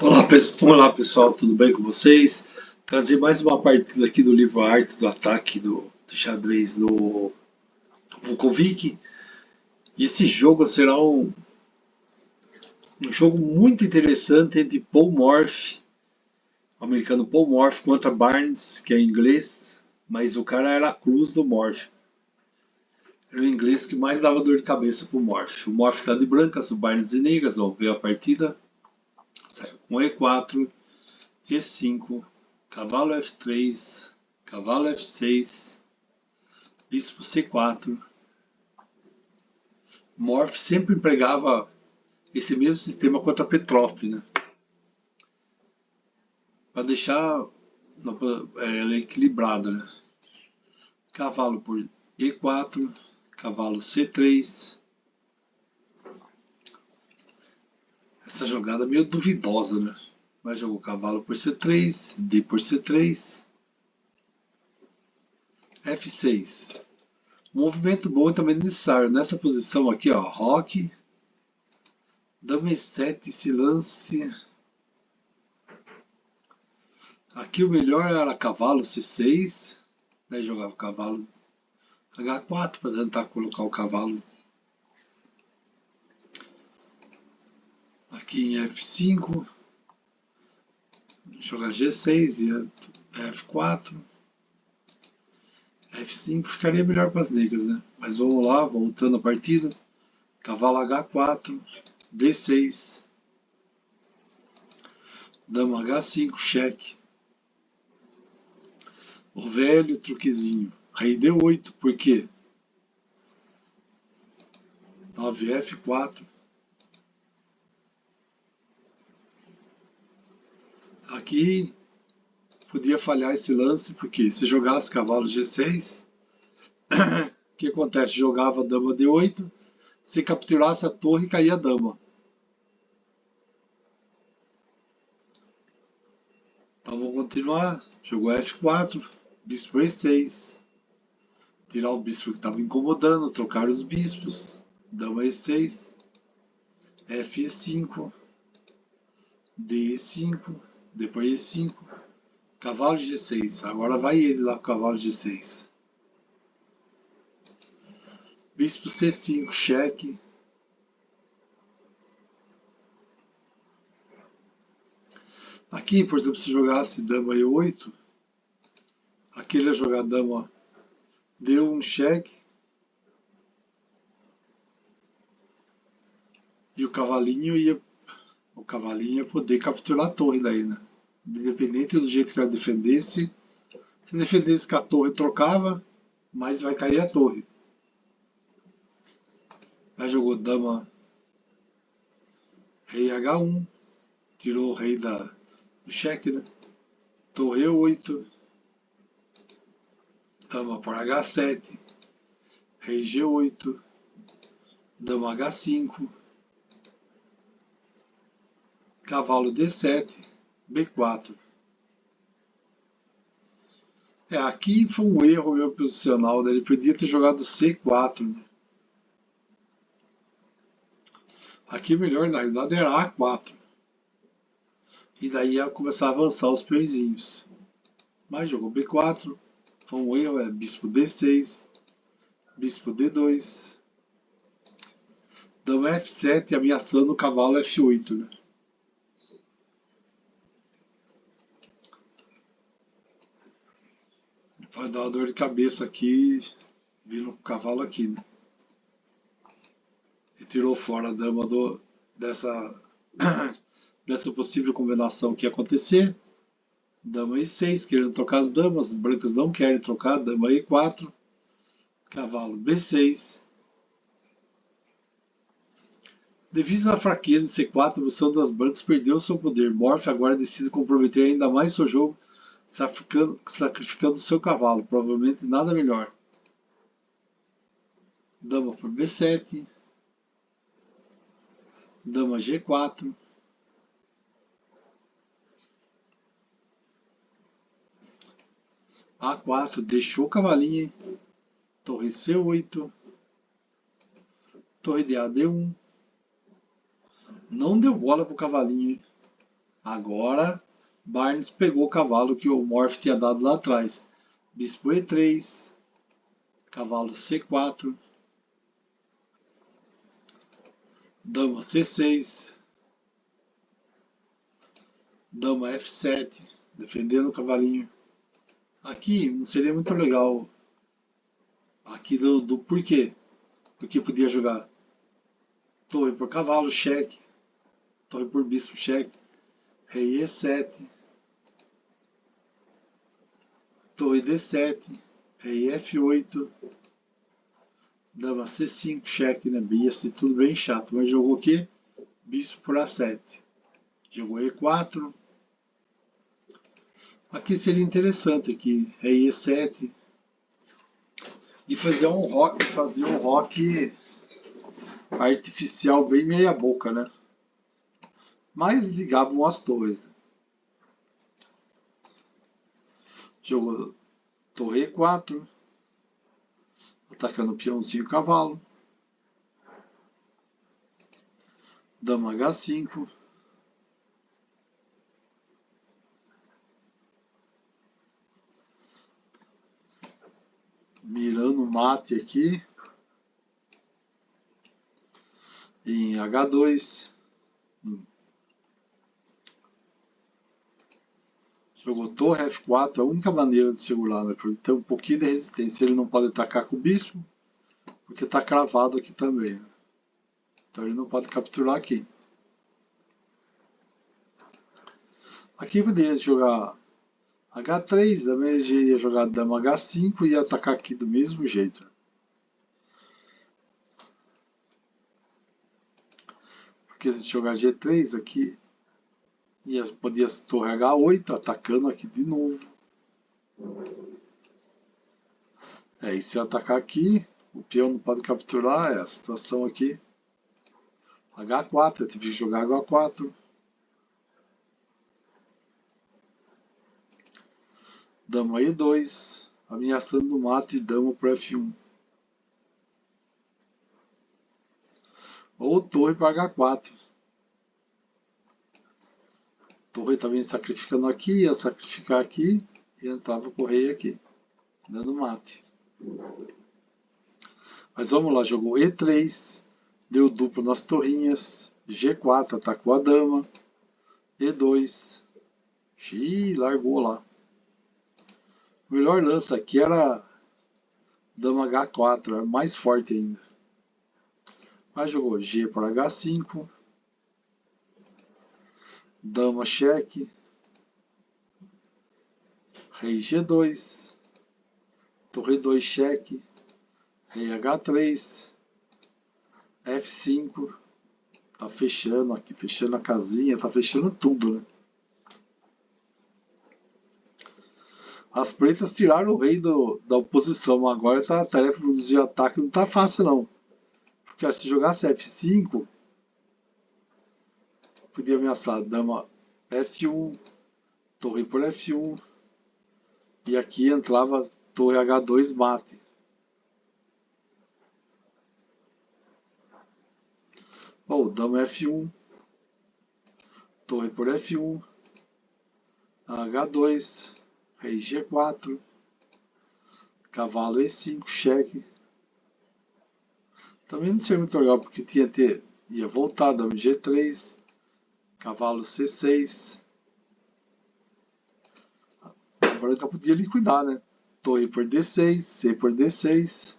Olá pessoal, tudo bem com vocês? Trazer mais uma partida aqui do livro A Arte do Ataque do xadrez do Vukovic. E esse jogo será um jogo muito interessante entre Paul Morphy, o americano Paul Morphy, contra Barnes, que é inglês, mas o cara era a cruz do Morphy. Era o inglês que mais dava dor de cabeça pro Morphy. O Morphy está de brancas, o Barnes de negras. Vamos ver a partida. Saiu com E4, E5, cavalo F3, cavalo F6, bispo C4. Morphy sempre empregava esse mesmo sistema contra Petrov, né? Para deixar ela equilibrada, né? Cavalo por E4, cavalo C3. Essa jogada é meio duvidosa, né? Vai jogar o cavalo por C3, D por C3, F6. Um movimento bom e também necessário. Nessa posição aqui, ó, roque, dama E7, esse lance. Aqui o melhor era cavalo C6, né? Jogava o cavalo H4 para tentar colocar o cavalo aqui em F5, jogar G6 e F4, F5 ficaria melhor para as negras, né? Mas vamos lá, voltando a partida, cavalo H4, D6, dama H5, cheque, o velho truquezinho, rei D8, por quê? 9F4. Aqui podia falhar esse lance, porque se jogasse cavalo G6, o que acontece? Jogava dama D8, se capturasse a torre, caía a dama. Então vamos continuar. Jogou F4, bispo E6, tirar o bispo que estava incomodando, trocar os bispos, dama E6, F5, D5, depois E5, cavalo G6. Agora vai ele lá com o cavalo G6. Bispo C5, cheque. Aqui, por exemplo, se jogasse dama E8, aqui ele ia jogar dama D1, cheque. E o cavalinho ia poder capturar a torre daí, né? Independente do jeito que ela defendesse, se defendesse que a torre trocava, mas vai cair a torre. Aí jogou dama rei H1, tirou o rei do cheque, né? Torre E8, dama por H7, rei G8, dama H5, cavalo D7, B4. Aqui foi um erro meu posicional, né? Ele podia ter jogado C4, né? Aqui melhor, na realidade, era A4. E daí ia começar a avançar os peõezinhos. Mas jogou B4, foi um erro, bispo D6, bispo D2, dama F7 ameaçando o cavalo F8, né? Vai dar uma dor de cabeça aqui, vindo o cavalo aqui, né? E tirou fora a dama dessa, dessa possível combinação que ia acontecer. Dama E6, querendo trocar as damas, brancas não querem trocar, dama E4, cavalo B6. Devido à fraqueza em C4, a posição das brancas perdeu seu poder. Morphy agora decide comprometer ainda mais seu jogo, sacrificando seu cavalo. Provavelmente nada melhor. Dama por B7. Dama G4. A4, deixou o cavalinho, hein? Torre C8. Torre de AD1. Não deu bola pro cavalinho, hein? Agora, Barnes pegou o cavalo que o Morph tinha dado lá atrás. Bispo E3, cavalo C4, dama C6, dama F7, defendendo o cavalinho. Aqui não seria muito legal. Aqui do porquê. Porque podia jogar torre por cavalo, cheque. Torre por bispo, cheque. Rei E7. Torre D7. Rei F8. Dama C5, cheque, né? Ia ser tudo bem chato. Mas jogou o quê? Bispo por A7. Jogou E4. Aqui seria interessante aqui. Rei E7. E fazer um rock artificial bem meia boca, né? Mas ligavam as torres. Né? Jogou torre E4, atacando o peãozinho e o cavalo. Dama H5. Mirando mate aqui. Em H2. Jogou torre F4, a única maneira de segurar, né? Porque tem um pouquinho de resistência. Ele não pode atacar com o bispo, porque está cravado aqui também. Né? Então ele não pode capturar aqui. Aqui poderia jogar H3, também ia jogar dama H5 e ia atacar aqui do mesmo jeito. Porque se jogar G3 aqui, podia torre H8, atacando aqui de novo. E se atacar aqui, o peão não pode capturar, é a situação aqui. H4, eu tive que jogar H4. Dama E2, ameaçando o mate e dama para F1. Ou torre para H4. Torre também sacrificando aqui, ia sacrificar aqui e entrava com o rei aqui, dando mate. Mas vamos lá, jogou E3, deu duplo nas torrinhas, G4, atacou a dama, E2, largou lá. O melhor lance aqui era dama H4, era mais forte ainda. Mas jogou G para H5, dama cheque, rei G2, torre 2 cheque, rei H3, F5, tá fechando aqui, fechando a casinha, tá fechando tudo, né? As pretas tiraram o rei da oposição, agora tá, a tarefa de produzir ataque não tá fácil não. Porque se jogasse F5, podia ameaçar dama F1, torre por F1, e aqui entrava torre H2 mate. Ou dama F1, torre por F1, H2, rei G4, cavalo E5, cheque. Também não seria muito legal porque ia voltar, dama G3, cavalo C6. A branca podia liquidar, né? Torre por D6, C por D6,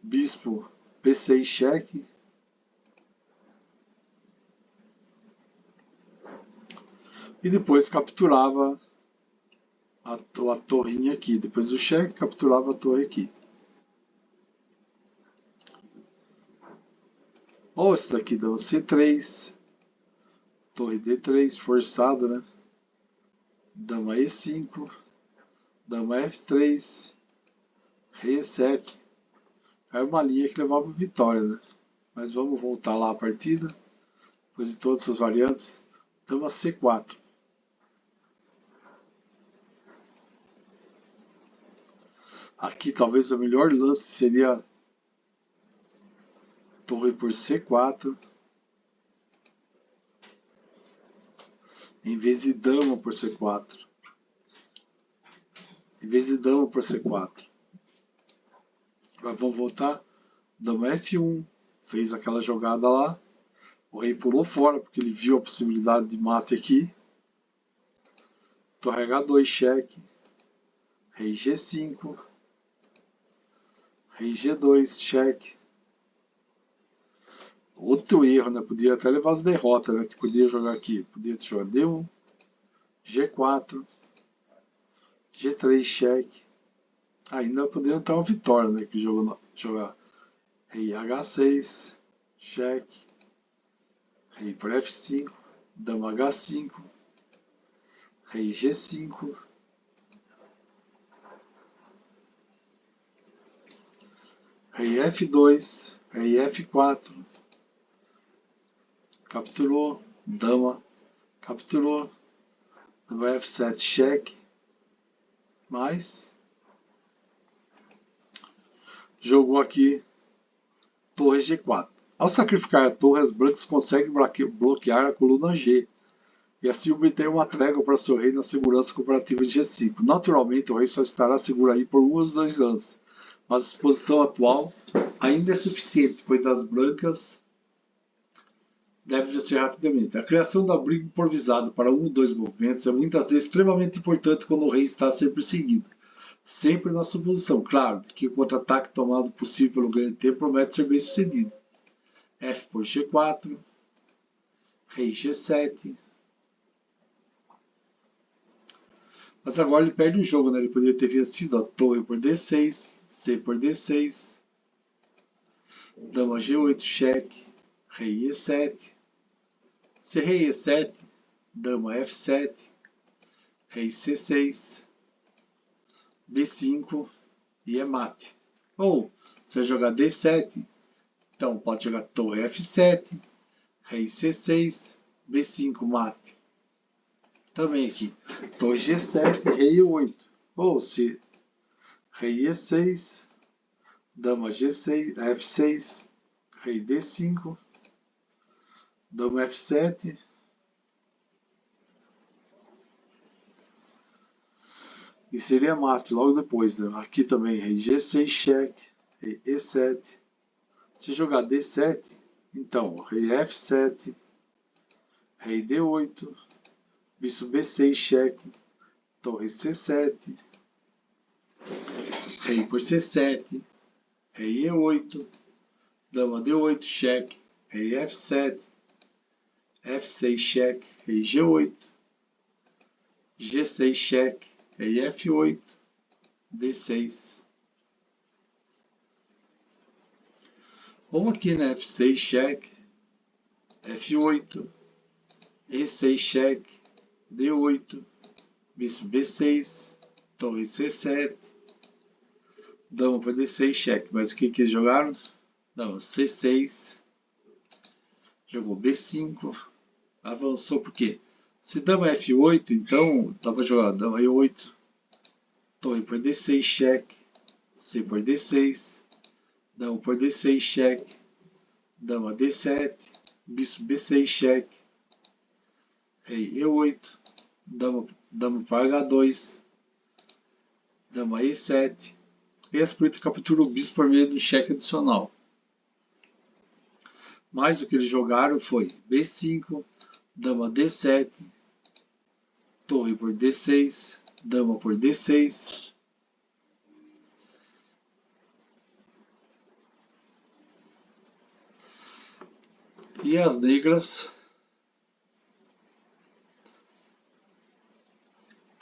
bispo B6 cheque. E depois capturava a torrinha aqui. Depois do cheque, capturava a torre aqui. Ou esse daqui dá o C3, torre D3, forçado, né? Dama E5, dama F3, rei E7. Era uma linha que levava vitória, né? Mas vamos voltar lá a partida. Depois de todas essas variantes, dama C4. Aqui talvez o melhor lance seria torre por C4. Em vez de dama por C4. Em vez de dama por C4. Agora vamos voltar. Dama F1. Fez aquela jogada lá. O rei pulou fora porque ele viu a possibilidade de mate aqui. Torre H2, cheque. Rei G5. Rei G2, cheque. Outro erro, né? Podia até levar as derrotas, né? Que podia jogar aqui. Podia jogar D1, G4, G3, cheque. Ainda poderia ter uma vitória, né? Que jogar rei H6, cheque. Rei por F5, dama H5, rei G5. Rei F2, rei F4. Capturou, dama, capturou, dama F7, cheque, mais, jogou aqui torre G4. Ao sacrificar a torre, as brancas conseguem bloquear a coluna G, e assim obter uma trégua para seu rei na segurança comparativa de G5. Naturalmente, o rei só estará seguro aí por 1 ou 2 lances, mas a exposição atual ainda é suficiente, pois as brancas deve vencer rapidamente. A criação da briga improvisada para 1 ou 2 movimentos é muitas vezes extremamente importante quando o rei está a ser perseguido. Sempre na suposição, claro, de que o contra-ataque tomado possível pelo ganho de tempo promete ser bem sucedido. F por G4, rei G7. Mas agora ele perde o jogo, né? Ele poderia ter vencido a torre por D6, C por D6, dama G8, cheque, rei E7. Se rei E7, dama F7, rei C6, B5 e é mate. Ou, se jogar D7, então pode jogar torre F7, rei C6, B5, mate. Também aqui, torre G7, rei E8. Ou se rei E6, dama G6, F6, rei D5, dama F7, e seria mate logo depois, né? Aqui também rei G6, cheque, rei E7. Se jogar D7, então rei F7, rei D8, bispo B6, cheque, torre C7, rei por C7, rei E8, dama D8, cheque, rei F7, F6, cheque, rei G8, G6, cheque, rei F8, D6. Ou aqui, né? F6, cheque, F8, E6, cheque, D8, bispo B6, torre C7, dama por D6, cheque. Mas o que eles jogaram? Dama C6, jogou B5, avançou por quê? Se dama F8, então dá para jogar dama E8, torre por D6, cheque, C por D6, dama por D6, cheque, dama D7, bispo B6, cheque, rei E8, dama para H2, dama E7, e as pretas capturam o bispo por meio do cheque adicional. Mas o que eles jogaram foi B5, dama D7, torre por D6, dama por D6, e as negras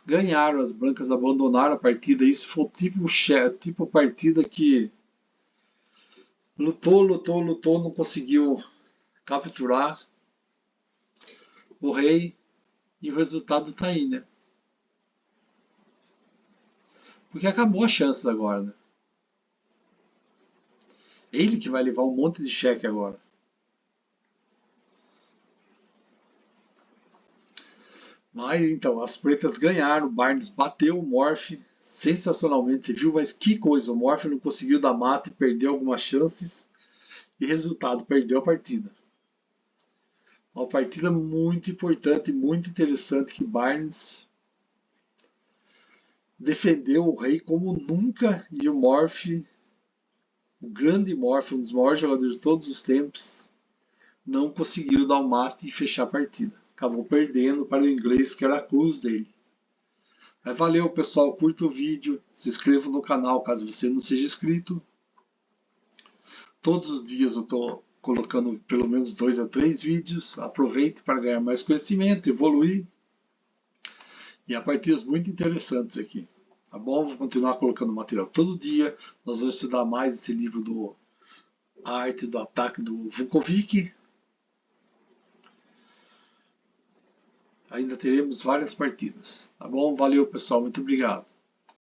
ganharam, as brancas abandonaram a partida. Isso foi tipo partida que lutou, não conseguiu capturar o rei, e o resultado tá aí, né? Porque acabou as chances agora, né? Ele que vai levar um monte de cheque agora. Mas então, as pretas ganharam, o Barnes bateu o Morph sensacionalmente, viu? Mas que coisa, o Morph não conseguiu dar mata e perdeu algumas chances, e resultado, perdeu a partida. Uma partida muito importante, muito interessante, que Barnes defendeu o rei como nunca, e o Morph, o grande Morph, um dos maiores jogadores de todos os tempos, não conseguiu dar o mate e fechar a partida. Acabou perdendo para o inglês, que era a cruz dele. Mas valeu, pessoal. Curta o vídeo, se inscreva no canal caso você não seja inscrito. Todos os dias eu estou colocando pelo menos 2 a 3 vídeos. Aproveite para ganhar mais conhecimento, evoluir. E há partidas muito interessantes aqui. Tá bom? Vou continuar colocando material todo dia. Nós vamos estudar mais esse livro do A Arte do Ataque do Vukovic. Ainda teremos várias partidas. Tá bom? Valeu, pessoal. Muito obrigado.